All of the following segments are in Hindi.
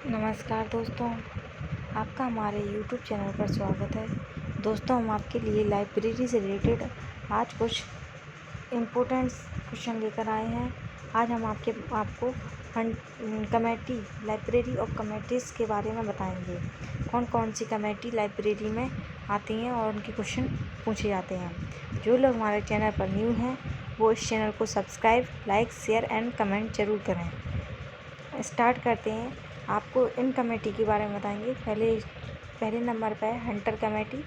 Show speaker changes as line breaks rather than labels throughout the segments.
नमस्कार दोस्तों, आपका हमारे YouTube चैनल पर स्वागत है। दोस्तों, हम आपके लिए लाइब्रेरी से रिलेटेड आज कुछ इम्पोर्टेंट क्वेश्चन लेकर आए हैं। आज हम आपको कमेटी लाइब्रेरी और कमेटीज़ के बारे में बताएंगे। कौन कौन सी कमेटी लाइब्रेरी में आती हैं और उनके क्वेश्चन पूछे जाते हैं। जो लोग हमारे चैनल पर न्यू हैं वो इस चैनल को subscribe, like, share and comment ज़रूर करें। स्टार्ट करते हैं। आपको इन कमेटी के बारे में बताएंगे। पहले नंबर पर है हंटर कमेटी,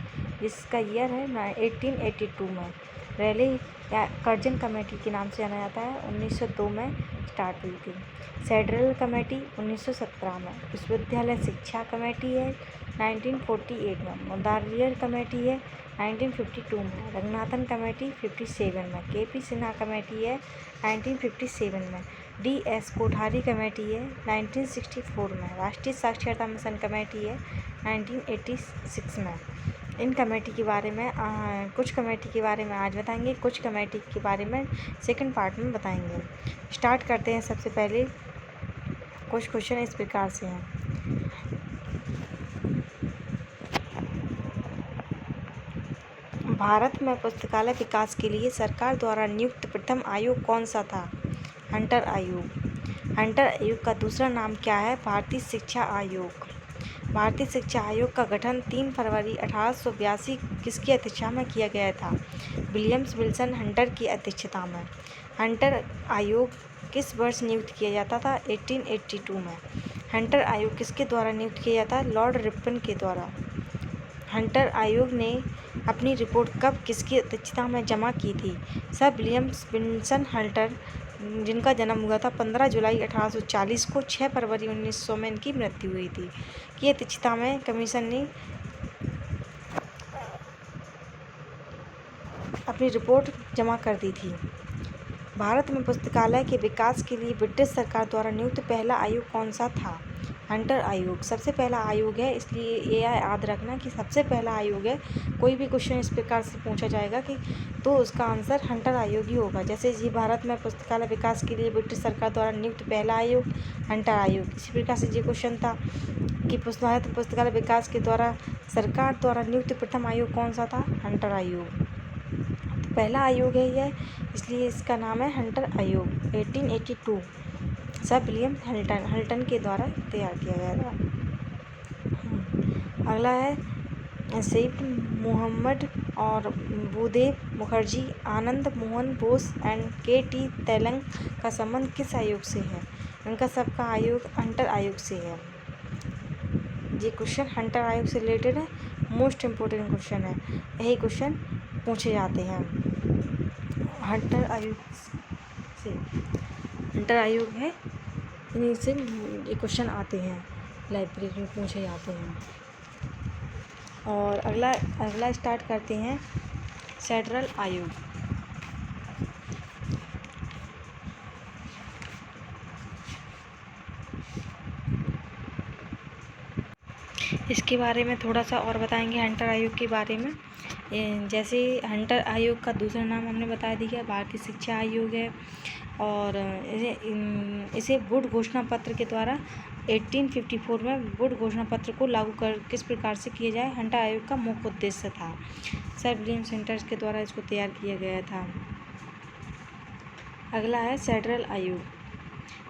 जिसका ईयर है 1882 में। रैली या कर्जन कमेटी के नाम से जाना जाता है, 1902 में स्टार्ट हुई थी। फेडरल कमेटी 1917 में। विश्वविद्यालय शिक्षा कमेटी है 1948 में। मुदारियर कमेटी है 1952 में। रंगनाथन कमेटी 57 में। KP सिन्हा कमेटी है 1957 में। DS कोठारी कमेटी है 1964 में। राष्ट्रीय साक्षरता मिशन कमेटी है 1986 में। इन कमेटी के बारे में कुछ कमेटी के बारे में आज बताएंगे, कुछ कमेटी के बारे में सेकंड पार्ट में बताएंगे। स्टार्ट करते हैं। सबसे पहले कुछ क्वेश्चन इस प्रकार से हैं। भारत में पुस्तकालय विकास के लिए सरकार द्वारा नियुक्त प्रथम आयोग कौन सा था? हंटर आयोग। हंटर आयोग का दूसरा नाम क्या है? भारतीय शिक्षा आयोग। भारतीय शिक्षा आयोग का गठन 3 फरवरी 1882 किसकी अध्यक्षता में किया गया था? विलियम्स विल्सन हंटर की अध्यक्षता में। हंटर आयोग किस वर्ष नियुक्त किया जाता था? 1882 में। हंटर आयोग किसके द्वारा नियुक्त किया जाता? लॉर्ड रिपन के द्वारा। हंटर आयोग ने अपनी रिपोर्ट कब किसकी अध्यक्षता में जमा की थी? सर विलियम्स विल्सन हंटर, जिनका जन्म हुआ था 15 जुलाई 1840 को। 6 फरवरी 1900 में इनकी मृत्यु हुई थी। की अध्यक्षता में कमीशन ने अपनी रिपोर्ट जमा कर दी थी। भारत में पुस्तकालय के विकास के लिए ब्रिटिश सरकार द्वारा नियुक्त पहला आयोग कौन सा था? हंटर आयोग सबसे पहला आयोग है, इसलिए ये याद रखना कि सबसे पहला आयोग है। कोई भी क्वेश्चन इस प्रकार से पूछा जाएगा कि तो उसका आंसर हंटर आयोग ही होगा। जैसे ये भारत में पुस्तकालय विकास के लिए ब्रिटिश सरकार द्वारा नियुक्त पहला आयोग हंटर आयोग। इसी प्रकार से ये क्वेश्चन था कि भारत पुस्तकालय विकास के द्वारा सरकार द्वारा नियुक्त प्रथम आयोग कौन सा था? हंटर आयोग। तो पहला आयोग है यह, इसलिए इसका नाम है हंटर आयोग। 1882 सर विलियम हल्टन के द्वारा तैयार किया गया था। अगला है सैयद मोहम्मद और भूदेव मुखर्जी, आनंद मोहन बोस एंड KT तेलंग का संबंध किस आयोग से है? इनका सबका आयोग हंटर आयोग से है। ये क्वेश्चन हंटर आयोग से रिलेटेड है, मोस्ट इम्पोर्टेंट क्वेश्चन है। यही क्वेश्चन पूछे जाते हैं हंटर आयोग से। हंटर आयोग है, इन्हीं से ये क्वेश्चन आते हैं, लाइब्रेरी में पूछे जाते हैं। और अगला स्टार्ट करते हैं फेडरल आयोग। इसके बारे में थोड़ा सा और बताएंगे हंटर आयोग के बारे में। जैसे हंटर आयोग का दूसरा नाम हमने बता दिया, भारतीय शिक्षा आयोग है। और इसे वुड घोषणा पत्र के द्वारा 1854 में वुड घोषणा पत्र को लागू कर किस प्रकार से किया जाए, हंटर आयोग का मुख्य उद्देश्य था। सर विलियम हंटर के द्वारा इसको तैयार किया गया था। अगला है फेडरल आयोग।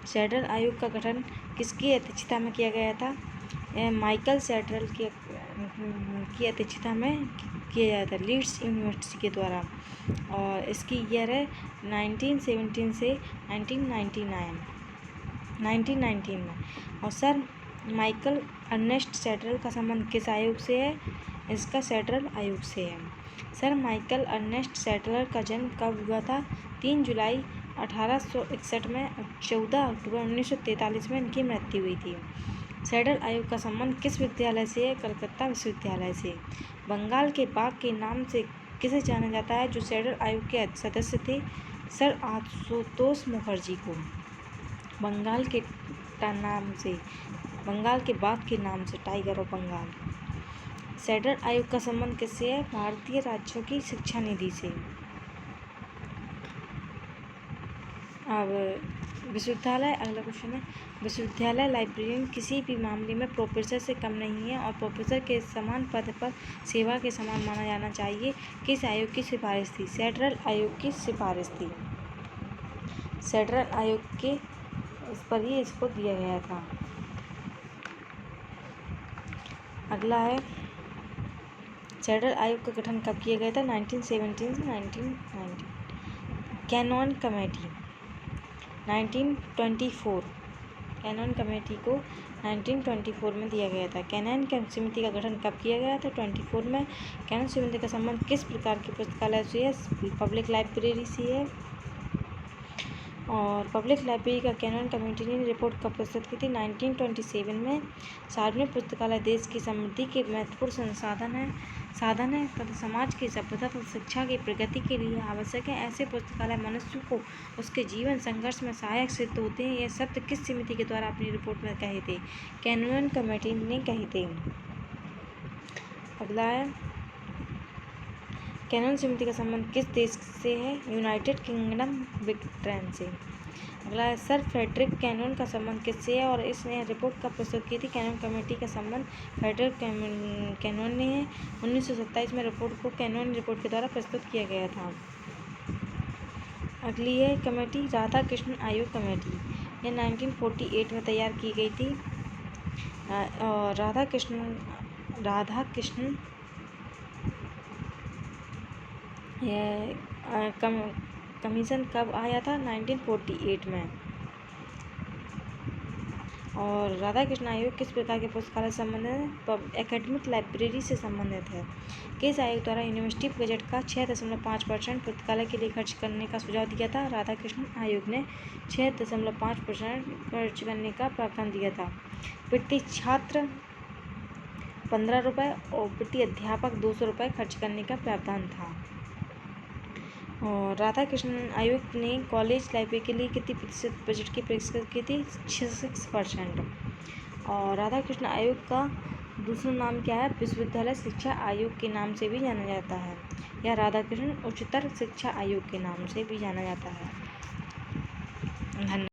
फेडरल आयोग का गठन किसकी अध्यक्षता में किया गया था? माइकल सेड्रल की अध्यक्षता में किया गया था, लीड्स यूनिवर्सिटी के द्वारा। और इसकी ईयर है 1917 से 1919 में। और सर माइकल अर्नेस्ट सेड्रल का संबंध किस आयोग से है? इसका फेडरल आयोग से है। सर माइकल अर्नेस्ट सेड्रल का जन्म कब हुआ था? 3 जुलाई 1861 में। 14 अक्टूबर 1943 में इनकी मृत्यु हुई थी। फेडरल आयोग का संबंध किस विद्यालय से है? कलकत्ता विश्वविद्यालय से। बंगाल के बाघ के नाम से किसे जाना जाता है जो फेडरल आयोग के सदस्य थे? सर आशुतोष मुखर्जी को। बंगाल के बाघ के नाम से, टाइगर ऑफ बंगाल। फेडरल आयोग का संबंध किससे है? भारतीय राज्यों की शिक्षा निधि से। अब विश्वविद्यालय, अगला क्वेश्चन है, विश्वविद्यालय लाइब्रेरियन किसी भी मामले में प्रोफेसर से कम नहीं है और प्रोफेसर के समान पद पर सेवा के समान माना जाना चाहिए। किस आयोग की सिफारिश थी? सेड्रल आयोग की सिफारिश थी। सेड्रल आयोग के इस पर ही इसको दिया गया था। अगला है, सेड्रल आयोग का गठन कब किया गया था? 1917 से 1990। कैनन कमेटी 1924, कैनन कमेटी को 1924 में दिया गया था। कैनन समिति का गठन कब किया गया था? 24 में। कैनन समिति का संबंध किस प्रकार की पुस्तकालय से है? पब्लिक लाइब्रेरी से है। और पब्लिक लाइब्रेरी का कैनन कमेटी ने रिपोर्ट कब प्रस्तुत की थी? 1927 में। सार्वजनिक पुस्तकालय देश की समृद्धि के महत्वपूर्ण साधन है तथा समाज की सभ्यता तथा शिक्षा की प्रगति के लिए आवश्यक है। ऐसे पुस्तकालय मनुष्य को उसके जीवन संघर्ष में सहायक सिद्ध होते हैं। यह शब्द किस समिति के द्वारा अपनी रिपोर्ट में कहे थे? कैनन कमेटी ने कहे थे। अगला है, कैनन समिति का संबंध किस देश से है? यूनाइटेड किंगडम, ब्रिटेन से। अगला है, सर फ्रेडरिक कैनन का संबंध किससे है और इसने रिपोर्ट कब प्रस्तुत की थी? कैनन कमेटी का संबंध फ्रेडरिक कैनन ने है। 1927 में रिपोर्ट को कैनन रिपोर्ट के द्वारा प्रस्तुत किया गया था। अगली है कमेटी, राधा कृष्ण आयोग कमेटी। यह 1948 में तैयार की गई थी। और राधा कृष्ण कमीशन कब आया था? 1948 में। और राधा कृष्ण आयोग किस प्रकार के पुस्तकालय से संबंधित है? एकेडमिक लाइब्रेरी से संबंधित है। किस आयोग द्वारा यूनिवर्सिटी बजट का 6.5% पुस्तकालय के लिए खर्च करने का सुझाव दिया था? राधा कृष्ण आयोग ने 6.5% खर्च करने का प्रावधान दिया था। प्रति छात्र 15 रुपये और प्रति अध्यापक 200 रुपये खर्च करने का प्रावधान था। और राधा कृष्ण आयोग ने कॉलेज लाइब्रेरी के लिए कितनी प्रतिशत बजट की पेशकश की थी? 6%। और राधा कृष्ण आयोग का दूसरा नाम क्या है? विश्वविद्यालय शिक्षा आयोग के नाम से भी जाना जाता है, या राधा कृष्ण उच्चतर शिक्षा आयोग के नाम से भी जाना जाता है। धन्यवाद।